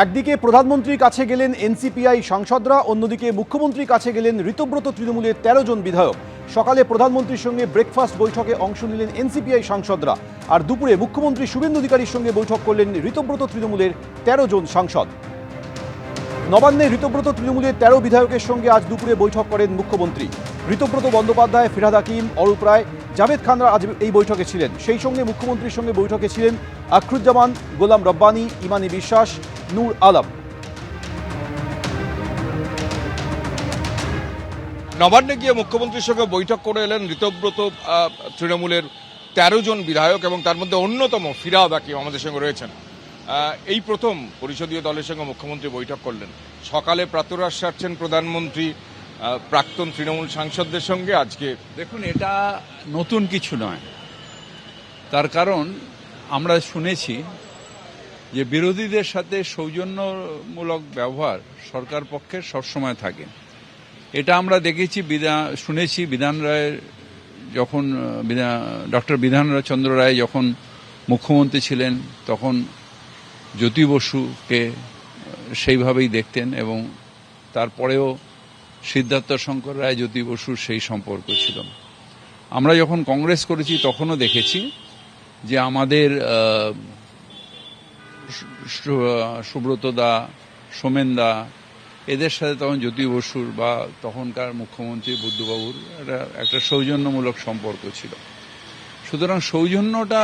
একদিকে প্রধানমন্ত্রীর কাছে গেলেন এনসিপিআই সাংসদরা, অন্যদিকে মুখ্যমন্ত্রীর কাছে গেলেন ঋতব্রত তৃণমূলের ১৩ জন বিধায়ক। সকালে প্রধানমন্ত্রীর সঙ্গে ব্রেকফাস্ট বৈঠকে অংশ নিলেন এনসিপিআই সাংসদরা, আর দুপুরে মুখ্যমন্ত্রী শুভেন্দু অধিকারীর সঙ্গে বৈঠক করলেন ঋতব্রত তৃণমূলের ১৩ জন সাংসদ। নবান্নে ঋতব্রত তৃণমূলের ১৩ বিধায়কের সঙ্গে আজ দুপুরে বৈঠক করেন মুখ্যমন্ত্রী। ঋতব্রত বন্দ্যোপাধ্যায়, ফিরহাদ হাকিম, অরূপ রায়, জাভেদ খানরা আজ এই বৈঠকে ছিলেন। সেই সঙ্গে মুখ্যমন্ত্রীর সঙ্গে বৈঠকে ছিলেন আখরুজ্জামান, গোলাম রব্বানী, ইমানি বিশ্বাস, নূর আলম। নবান্নে গিয়ে মুখ্যমন্ত্রীর সঙ্গে বৈঠক করে এলেন ঋতব্রত তৃণমূলের ১৩ জন বিধায়ক, এবং তার মধ্যে অন্যতম ফিরহাদ হাকিম আমাদের সঙ্গে রয়েছেন। এই প্রথম পরিষদীয় দলের সঙ্গে মুখ্যমন্ত্রী বৈঠক করলেন। সকালে প্রাতরাশ সারছেন প্রধানমন্ত্রী প্রাক্তন তৃণমূল সাংসদদের সঙ্গে। আজকে দেখুন, এটা নতুন কিছু নয়। তার কারণ আমরা শুনেছি যে বিরোধীদের সাথে সৌজন্যমূলক ব্যবহার সরকার পক্ষের সবসময় থাকে। এটা আমরা দেখেছি, শুনেছি বিধান রায়ের যখন ডক্টর বিধানচন্দ্র রায় যখন মুখ্যমন্ত্রী ছিলেন তখন জ্যোতি বসুকে সেইভাবেই দেখতেন, এবং তারপরেও সিদ্ধার্থ শঙ্কর রায় জ্যোতি বসুর সেই সম্পর্ক ছিল। আমরা যখন কংগ্রেস করেছি তখনও দেখেছি যে আমাদের সুব্রত দা, সোমেন দা, এদের সাথে তখন জ্যোতি বসুর বা তখনকার মুখ্যমন্ত্রী বুদ্ধবাবুর একটা সৌজন্যমূলক সম্পর্ক ছিল। সুতরাং সৌজন্যটা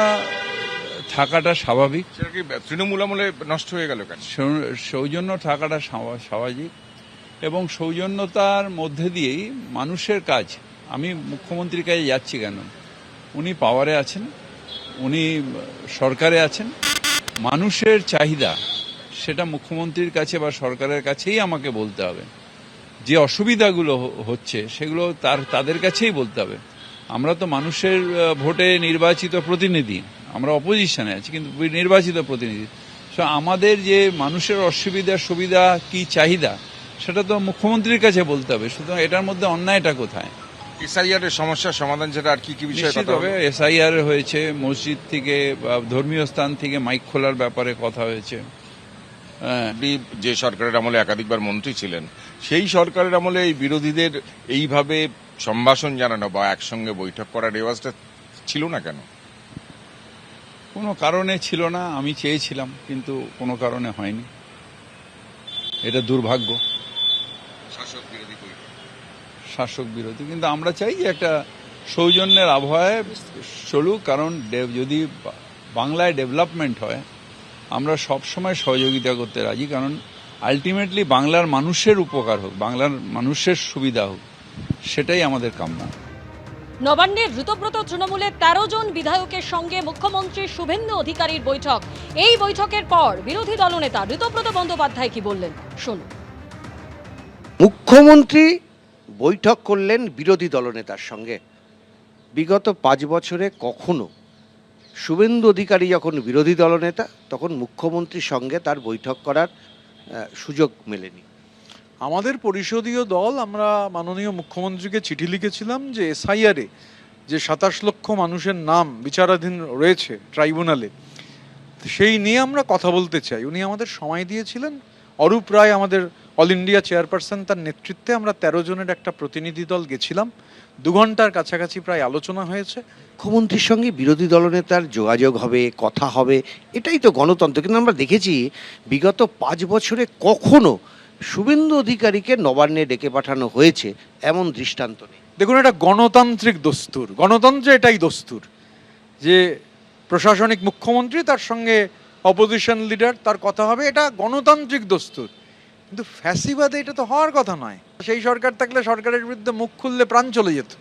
থাকাটা স্বাভাবিক। সেটা কি তৃণমূল আমলে নষ্ট হয়ে গেল কেন? সৌজন্য থাকাটা স্বাভাবিক, এবং সৌজন্যতার মধ্যে দিয়েই মানুষের কাজ। আমি মুখ্যমন্ত্রীর কাছে যাচ্ছি কেন? উনি পাওয়ারে আছেন, উনি সরকারে আছেন। মানুষের চাহিদা সেটা মুখ্যমন্ত্রীর কাছে বা সরকারের কাছেই আমাকে বলতে হবে। যে অসুবিধাগুলো হচ্ছে সেগুলো তাদের কাছেই বলতে হবে। আমরা তো মানুষের ভোটে নির্বাচিত প্রতিনিধি, আমরা অপোজিশনে আছি কিন্তু নির্বাচিত প্রতিনিধি। আমাদের যে মানুষের অসুবিধা সুবিধা কি চাহিদা সেটা তো মুখ্যমন্ত্রীর কাছে বলতে হবে। সুতরাং এটার মধ্যে অন্যায়টা কোথায়? এসআইআর এর সমস্যার সমাধান যেটা, আর কি কি বিষয়ে কথা হবে? এসআইআর হয়েছে, মসজিদ থেকে ধর্মীয় স্থান থেকে মাইক খোলার ব্যাপারে কথা হয়েছে। যে সরকারের আমলে একাধিকবার মন্ত্রী ছিলেন, সেই সরকারের আমলে এই বিরোধীদের এইভাবে সম্ভাষণ জানানো বা একসঙ্গে বৈঠক করার রেওয়াজটা ছিল না কেন? কোনো কারণে ছিল না। আমি চেয়েছিলাম কিন্তু কোনো কারণে হয়নি। এটা দুর্ভাগ্য। শাসক বিরোধী, কিন্তু আমরা চাই যে একটা সৌজন্যের আবহাওয়ায় চলুক। কারণ যদি বাংলায় ডেভেলপমেন্ট হয় আমরা সবসময় সহযোগিতা করতে রাজি, কারণ আলটিমেটলি বাংলার মানুষের উপকার হোক, বাংলার মানুষের সুবিধা হোক, সেটাই আমাদের কাম্য। নবান্নের ঋতব্রত তৃণমূলের ১৩ জন বিধায়কের সঙ্গে মুখ্যমন্ত্রী শুভেন্দু অধিকারীর বৈঠক। এই বৈঠকের পর বিরোধী দলনেতা ঋতব্রত বন্দ্যোপাধ্যায় কি বললেন শুনুন। মুখ্যমন্ত্রী বৈঠক করলেন বিরোধী দলনেতার সঙ্গে। বিগত ৫ বছরে কখনো শুভেন্দু অধিকারী যখন বিরোধী দলনেতা তখন মুখ্যমন্ত্রীর সঙ্গে তার বৈঠক করার সুযোগ মেলেনি। আমাদের পরিষদীয় দল আমরা মাননীয় মুখ্যমন্ত্রীকে চিঠি লিখেছিলাম যে এসআইআরে যে ২৭ লক্ষ মানুষের নাম বিচারাধীন রয়েছে ট্রাইব্যুনালে, সেই নিয়ে আমরা কথা বলতে চাই। উনি আমাদের সময় দিয়েছিলেন। অরূপ রায় আমাদের অল ইন্ডিয়া চেয়ারপারসন, তার নেতৃত্বে আমরা ১৩ জনের একটা প্রতিনিধি দল গেছিলাম। ২ ঘন্টার কাছাকাছি প্রায় আলোচনা হয়েছে। মুখ্যমন্ত্রীর সঙ্গে বিরোধী দলনেতার যোগাযোগ হবে, কথা হবে, এটাই তো গণতন্ত্র। কিন্তু আমরা দেখেছি বিগত ৫ বছরে কখনো শুভেন্দু অধিকারীকে নবান্নে ডেকে পাঠানো হয়েছে এমন দৃষ্টান্ত নেই। দেখুন, এটা গণতান্ত্রিক দস্তুর, গণতন্ত্রে এটাই দস্তুর যে প্রশাসনিক মুখ্যমন্ত্রী তার সঙ্গে অপোজিশন লিডার তার কথা হবে, এটা গণতান্ত্রিক দস্তুর। কিন্তু ফ্যাসিবাদে এটা তো হওয়ার কথা নয়। সেই সরকার থাকলে সরকারের বিরুদ্ধে মুখ খুললে প্রাণ চলে যেত।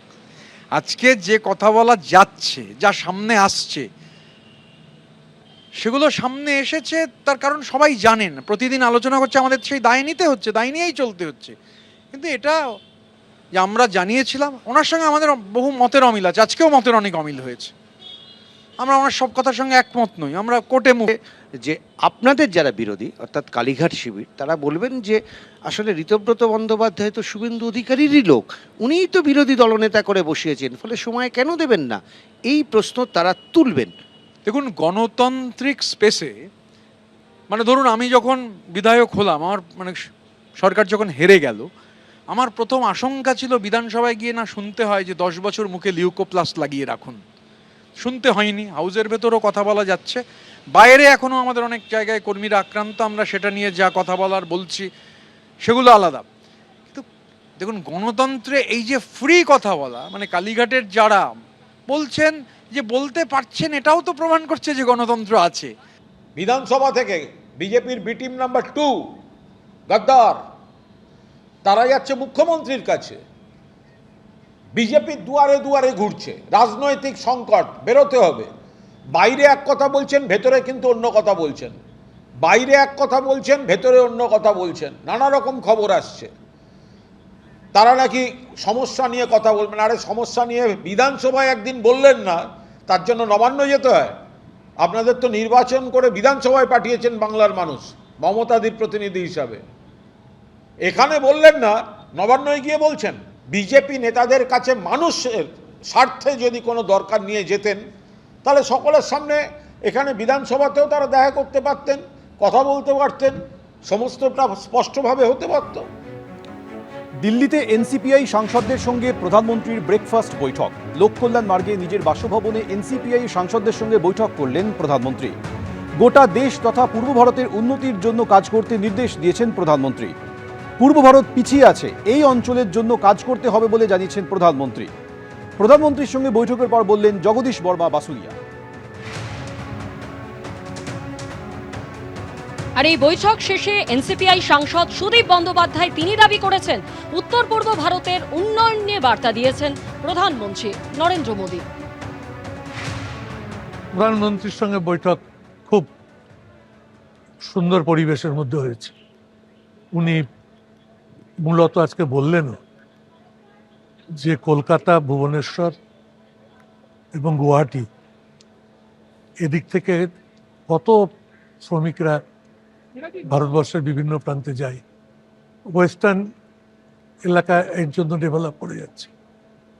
আজকে যে কথা বলা যাচ্ছে, যা সামনে আসছে, সেগুলো সামনে এসেছে তার কারণ সবাই জানেন। প্রতিদিন আলোচনা করছে, আমাদের সেই দায় নিতে হচ্ছে, দায় নিয়েই চলতে হচ্ছে। কিন্তু এটা যে আমরা জানিয়েছিলাম, ওনার সঙ্গে আমাদের বহু মতের অমিল আছে, আজকেও মতের অনেক অমিল হয়েছে। আমরা ওনার সব কথার সঙ্গে একমত নই। আমরা কোর্টে মুখে যে আপনাদের যারা বিরোধী অর্থাৎ কালীঘাট শিবির, তারা বলবেন যে আসলে ঋতব্রত বন্দ্যোপাধ্যায় তো শুভেন্দু অধিকারীরই লোক, উনিই তো বিরোধী দলনেতা করে বসিয়েছেন, ফলে সময় কেন দেবেন না, এই প্রশ্ন তারা তুলবেন। দেখুন, গণতান্ত্রিক স্পেসে মানে ধরুন আমি যখন বিধায়ক হলাম, আমার মানে সরকার যখন হেরে গেল, আমার প্রথম আশঙ্কা ছিল বিধানসভায় গিয়ে না শুনতে হয় যে 10 বছর মুখে লিউকোপ্লাস্ট লাগিয়ে রাখুন। শুনতে হয়নি, হাউসের ভেতরও কথা বলা যাচ্ছে, বাইরে এখনও আমাদের অনেক জায়গায় কর্মীরা আক্রান্ত, আমরা সেটা নিয়ে যা কথা বলার বলছি সেগুলো আলাদা। কিন্তু দেখুন, গণতন্ত্রে এই যে ফ্রি কথা বলা, মানে কালীঘাটের যারা বলছেন যে বলতে পারছেন, এটাও তো প্রমাণ করছে যে গণতন্ত্র আছে। বিধানসভা থেকে বিজেপির বি টিম নাম্বার 2 গদ্দার তারা যাচ্ছে মুখ্যমন্ত্রীর কাছে, বিজেপির দুয়ারে দুয়ারে ঘুরছে, রাজনৈতিক সংকট, বেরোতে হবে। বাইরে এক কথা বলছেন, ভেতরে কিন্তু অন্য কথা বলছেন, বাইরে এক কথা বলছেন, ভেতরে অন্য কথা বলছেন, নানা রকম খবর আসছে। তারা নাকি সমস্যা নিয়ে কথা বলবেন। আরে সমস্যা নিয়ে বিধানসভায় একদিন বললেন না, তার জন্য নবান্ন যেতে হয়? আপনাদের তো নির্বাচন করে বিধানসভায় পাঠিয়েছেন বাংলার মানুষ মমতাদির প্রতিনিধি হিসাবে, এখানে বললেন না, নবান্নয় গিয়ে বলছেন। বিজেপি নেতাদের কাছে মানুষের স্বার্থে যদি কোনো দরকার নিয়ে যেতেন, তাহলে সকলের সামনে এখানে বিধানসভাতেও তারা দেখা করতে পারতেন, কথা বলতে পারতেন, সমস্তটা স্পষ্টভাবে হতে পারত। দিল্লিতে এনসিপিআই সাংসদদের সঙ্গে প্রধানমন্ত্রীর ব্রেকফাস্ট বৈঠক। লোককল্যাণ মার্গে নিজের বাসভবনে এনসিপিআই সাংসদদের সঙ্গে বৈঠক করলেন প্রধানমন্ত্রী। গোটা দেশ তথা পূর্ব ভারতের উন্নতির জন্য কাজ করতে নির্দেশ দিয়েছেন প্রধানমন্ত্রী। পূর্ব ভারত পিছিয়ে আছে, এই অঞ্চলের জন্য কাজ করতে হবে বলে জানিয়েছেন প্রধানমন্ত্রী। প্রধানমন্ত্রীর সঙ্গে বৈঠকের পর বললেন জগদীশ বর্মা বাসুলিয়া। আর এই বৈঠক শেষে এনসিপিআই সাংসদ সুদীপ বন্দ্যোপাধ্যায় তিনি দাবি করেছেন উত্তর পূর্ব ভারতের উন্নয়ন নিয়ে বার্তা দিয়েছেন প্রধানমন্ত্রী নরেন্দ্র মোদী। প্রধানমন্ত্রীর সঙ্গে বৈঠক খুব সুন্দর পরিবেশের মধ্যে হয়েছে। উনি মূলত আজকে বললেন যে কলকাতা, ভুবনেশ্বর এবং গুয়াহাটি এদিক থেকে কত শ্রমিকরা ভারতবর্ষের বিভিন্ন প্রান্তে যায়, ওয়েস্টার্ন এলাকা এর জন্য ডেভেলপ করে যাচ্ছে,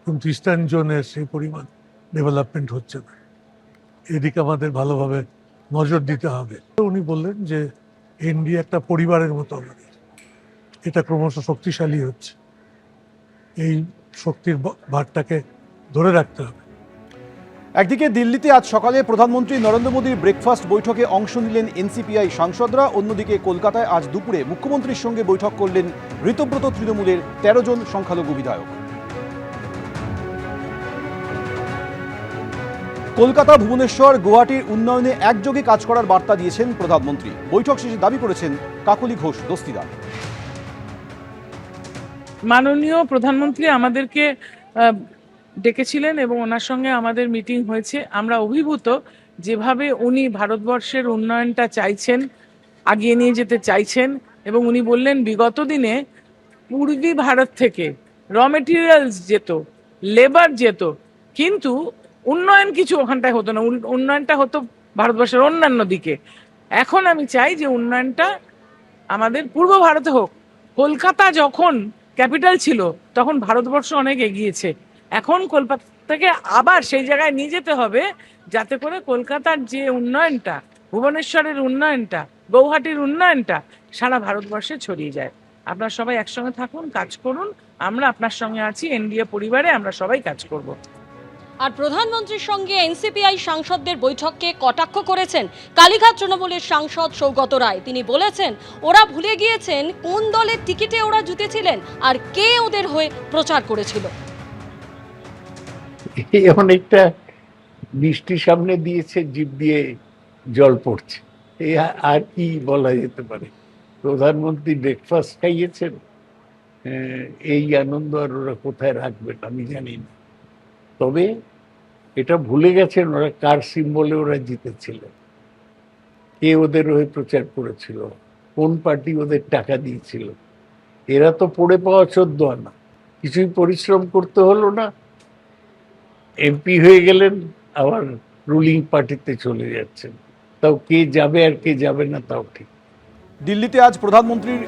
কিন্তু ইস্টার্ন জোনে সেই পরিমাণ ডেভেলপমেন্ট হচ্ছে না। এদিকে আমাদের ভালোভাবে নজর দিতে হবে। উনি বললেন যে এনডিএ একটা পরিবারের মতো আমাদের, এটা ক্রমশ শক্তিশালী হচ্ছে, এই শক্তির ভারটাকে ধরে রাখতে হবে। একদিকে দিল্লিতে আজ সকালে প্রধানমন্ত্রী নরেন্দ্র মোদীর ব্রেকফাস্ট বৈঠকে অংশ নিলেন এনসিপিআই সাংসদরা। অন্যদিকে কলকাতায় আজ দুপুরে মুখ্যমন্ত্রীর সঙ্গে বৈঠক করলেন ঋতব্রত তৃণমূলের 13 জন সংখ্যালঘু বিধায়ক। কলকাতা, ভুবনেশ্বর, গুয়াহাটির উন্নয়নে একযোগে কাজ করার বার্তা দিয়েছেন প্রধানমন্ত্রী। বৈঠক শেষে দাবি করেছেন কাকলি ঘোষ দস্তিদার। মাননীয় প্রধানমন্ত্রী আমাদেরকে ডেকেছিলেন এবং ওনার সঙ্গে আমাদের মিটিং হয়েছে। আমরা অভিভূত যেভাবে উনি ভারতবর্ষের উন্নয়নটা চাইছেন, আগিয়ে নিয়ে যেতে চাইছেন। এবং উনি বললেন বিগত দিনে পূর্বী ভারত থেকে র মেটেরিয়ালস যেত, লেবার যেত, কিন্তু উন্নয়ন কিছু ওখানটায় হতো না, উন্নয়নটা হতো ভারতবর্ষের অন্যান্য দিকে। এখন আমি চাই যে উন্নয়নটা আমাদের পূর্ব ভারতে হোক। কলকাতা যখন ক্যাপিটাল ছিল তখন ভারতবর্ষ অনেক এগিয়েছে, এখন কলকাতাকে আবার সেই জায়গায় নিয়ে যেতে হবে যাতে করে কলকাতার যে উন্নয়নটা, ভুবনেশ্বরের উন্নয়নটা, গৌহাটির উন্নয়নটা সারা ভারতবর্ষে ছড়িয়ে যায়। আপনারা সবাই একসঙ্গে থাকুন, কাজ করুন, আমরা আপনার সঙ্গে আছি, এনডিএ পরিবারে আমরা সবাই কাজ করব। আর প্রধানমন্ত্রীর সঙ্গে এনসিপিআই সাংসদদের বৈঠককে কটাক্ষ করেছেন কালীঘাট তৃণমূলের সাংসদ সৌগত রায়। তিনি বলেছেন ওরা ভুলে গিয়েছেন কোন দলের টিকিটে ওরা জিতেছিলেন আর কে ওদের হয়ে প্রচার করেছিল। অনেকটা বৃষ্টির সামনে দিয়েছে, জিভ দিয়ে জল পড়ছে, আর কি বলা যেতে পারে। প্রধানমন্ত্রী ব্রেকফাস্ট খাইয়েছেন, এই আনন্দ আর ওরা কোথায় রাখবেন আমি জানি না। তবে এটা ভুলে গেছেন ওরা কার সিম্বলে ওরা জিতেছিলেন, কে ওদের হয়ে প্রচার করেছিল, কোন পার্টি ওদের টাকা দিয়েছিল। এরা তো পড়ে পাওয়া 14 আনা, কিছুই পরিশ্রম করতে হলো না, এমপি হয়ে গেলেন, আবার রুলিং পার্টিতে চলে যাচ্ছেন। তাও কে যাবে আর কে যাবে না তাও ঠিক। দিল্লিতে আজ প্রধানমন্ত্রীর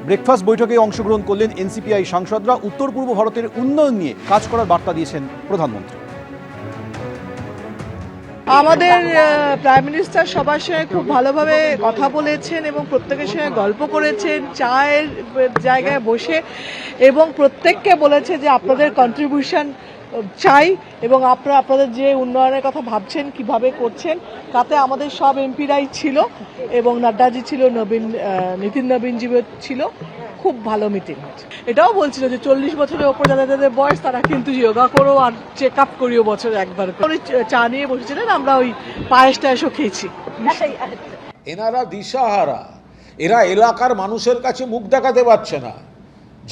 ব্রেকফাস্ট বৈঠকে অংশগ্রহণ করলেন এনসিপিআই সাংসদরা। উত্তর পূর্ব ভারতের উন্নয়ন নিয়ে কাজ করার বার্তা দিয়েছেন প্রধানমন্ত্রী। আমাদের প্রাইম মিনিস্টার সবার সঙ্গে খুব ভালোভাবে কথা বলেছেন এবং প্রত্যেকের সঙ্গে গল্প করেছেন চায়ের জায়গায় বসে, এবং প্রত্যেককে বলেছে যে আপনাদের কন্ট্রিবিউশন চাই এবং আপনারা আপনাদের যে উন্নয়নের কথা ভাবছেন কিভাবে করছেন, তাতে আমাদের সব এমপিরাই ছিল এবং নাড্ডাজি ছিল, নীতিন নবীনজি ছিল। খুব ভালো মিটিং হয়েছে। এটাও বলছিল যে 40 বছরের ওপর যাদের বয়স তারা কিন্তু যোগা করো আর চেক আপ করিও বছরে একবার করে। চা নিয়ে বসেছিলেন, আমরা ওই পায়েস টায়েসও খেয়েছি। এনারা দিশাহারা, এরা এলাকার মানুষের কাছে মুখ দেখাতে পারছে না।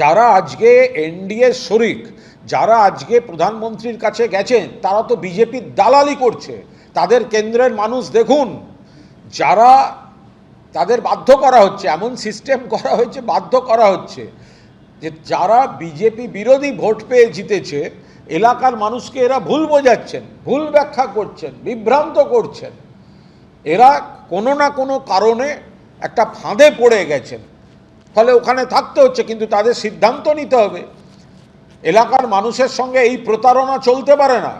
যারা আজকে এনডিএ শরিক, যারা আজকে প্রধানমন্ত্রীর কাছে গেছেন, তারা তো বিজেপির দালালি করছে। তাদের কেন্দ্রের মানুষ দেখুন, যারা তাদের বাধ্য করা হচ্ছে, এমন সিস্টেম করা হয়েছে, বাধ্য করা হচ্ছে যে যারা বিজেপি বিরোধী ভোট পেয়ে জিতেছে, এলাকার মানুষকে এরা ভুল বোঝাচ্ছেন, ভুল ব্যাখ্যা করছেন, বিভ্রান্ত করছেন। এরা কোনো না কোনো কারণে একটা ফাঁদে পড়ে গেছেন, ফলে ওখানে থাকতে হচ্ছে। কিন্তু তাদের সিদ্ধান্ত নিতে হবে। এলাকার মানুষের সঙ্গে এই প্রতারণা চলতে পারে না।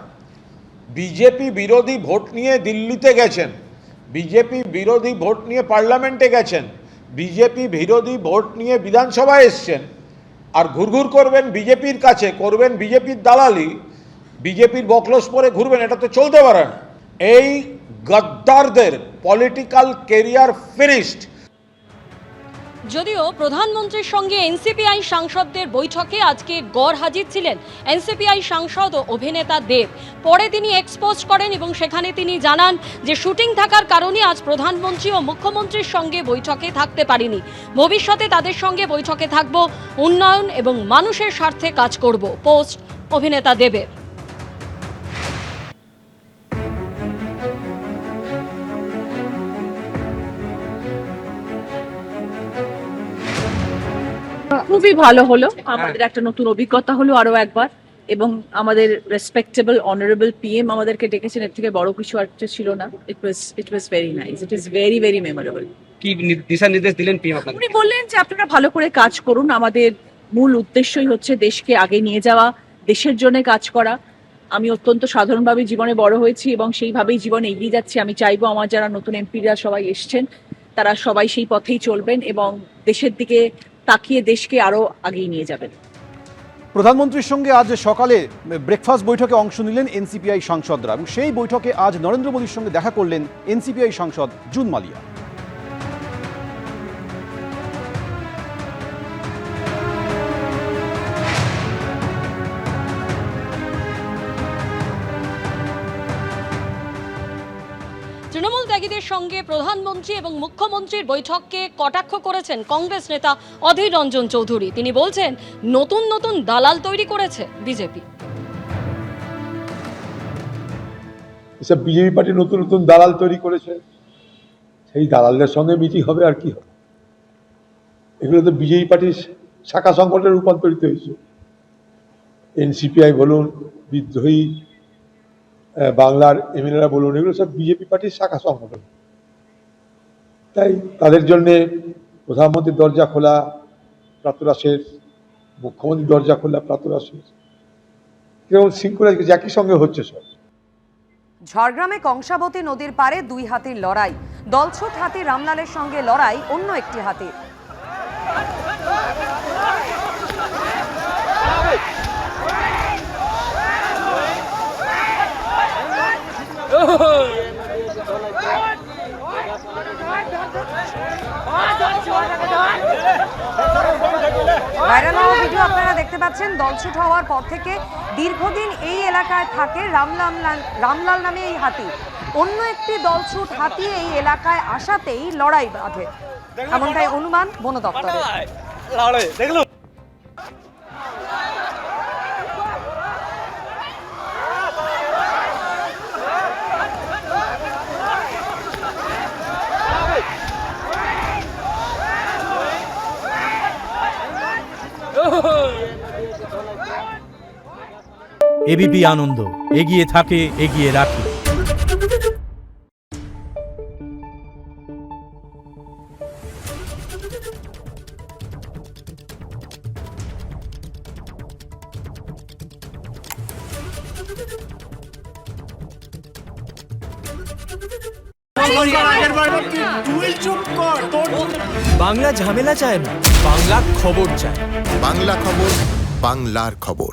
বিজেপি বিরোধী ভোট নিয়ে দিল্লিতে গেছেন, বিজেপি বিরোধী ভোট নিয়ে পার্লামেন্টে গেছেন, বিজেপি বিরোধী ভোট নিয়ে বিধানসভায় এসছেন, আর ঘুরঘুর করবেন বিজেপির কাছে, করবেন বিজেপির দালালি, বিজেপির বকলস পরে ঘুরবেন, এটা তো চলতে পারে না। এই গদ্দারদের পলিটিক্যাল কেরিয়ার ফিনিশড। যদিও প্রধানমন্ত্রীর সঙ্গে এনসিপিআই সাংসদদের বৈঠকে আজকে গড় হাজির ছিলেন এনসিপিআই সাংসদ ও অভিনেতা দেব। পরে তিনি এক্সপোজ করেন এবং সেখানে তিনি জানান যে শুটিং থাকার কারণে আজ প্রধানমন্ত্রী ও মুখ্যমন্ত্রীর সঙ্গে বৈঠকে থাকতে পারিনি। ভবিষ্যতে তাদের সঙ্গে বৈঠকে থাকব, উন্নয়ন এবং মানুষের স্বার্থে কাজ করব। পোস্ট অভিনেতা দেবের। খুবই ভালো হলো, আমাদের একটা নতুন অভিজ্ঞতা হলো আরো একবার, এবং আমাদের রেসপেক্টেবল অনারেবল পিএম আমাদেরকে ডেকেছেন, এর থেকে বড় কিছু আর ছিল না। It was very nice, it is very very memorable. কি দিশা নির্দেশ দিলেন পিএম আপনাদের? উনি বললেন যে আপনারা ভালো করে কাজ করুন, আমাদের মূল উদ্দেশ্যই হচ্ছে দেশকে আগে নিয়ে যাওয়া, দেশের জন্য কাজ করা। আমি অত্যন্ত সাধারণভাবে জীবনে বড় হয়েছি এবং সেইভাবেই জীবনে এগিয়ে যাচ্ছি। আমি চাইবো আমার যারা নতুন এমপিরা সবাই এসছেন, তারা সবাই সেই পথেই চলবেন এবং দেশের দিকে তাকিয়ে দেশকে আরো আগিয়ে নিয়ে যাবেন। প্রধানমন্ত্রীর সঙ্গে আজ সকালে ব্রেকফাস্ট বৈঠকে অংশ নিলেন এনসিপিআই সাংসদরা এবং সেই বৈঠকে আজ নরেন্দ্র মোদীর সঙ্গে দেখা করলেন এনসিপিআই সাংসদ জুন মালিয়া। তৃণমূল ত্যাগীদের সঙ্গে প্রধানমন্ত্রী এবং মুখ্যমন্ত্রীর বৈঠককে কটাক্ষ করেছেন কংগ্রেস নেতা অধীর রঞ্জন চৌধুরী। তিনি বলছেন নতুন নতুন দালাল তৈরি করেছে বিজেপি। এসব বিজেপি পার্টি নতুন নতুন দালাল তৈরি করেছে, সেই দালালদের সঙ্গে মিটিং হবে আর কি হবে। এগুলো তো বিজেপি পার্টির শাখা সংগঠনে রূপান্তরিত হয়েছে। এনসিপিআই বলুন, বিদ্রোহী বাংলার এমএলএরা বলুন, এগুলো সব বিজেপি পার্টির শাখা সংগঠন। তাই তাদের জন্যে প্রধানমন্ত্রীর দরজা খোলা প্রাতরাশের, মুখ্যমন্ত্রীর দরজা খোলা প্রাতরাশের, এরকম শৃঙ্খলা একই সঙ্গে হচ্ছে সব। ঝাড়গ্রামে কংসাবতী নদীর পারে দুই হাতির লড়াই। দলছুট হাতি রামলালের সঙ্গে লড়াই অন্য একটি হাতির। ভাইরাল হওয়া ভিডিও আপনারা দেখতে পাচ্ছেন। দলছুট হওয়ার পর থেকে দীর্ঘদিন এই এলাকায় থাকে রামলাল নামে এই হাতি। অন্য একটি দলছুট হাতি এই এলাকায় আসাতেই লড়াই বাঁধে, এমনটাই অনুমান বন দপ্তরের। এবিপি আনন্দ, এগিয়ে থাকে, এগিয়ে রাখে। বাংলা ঝামেলা চায় না, বাংলা খবর চায়। বাংলা খবর, বাংলার খবর।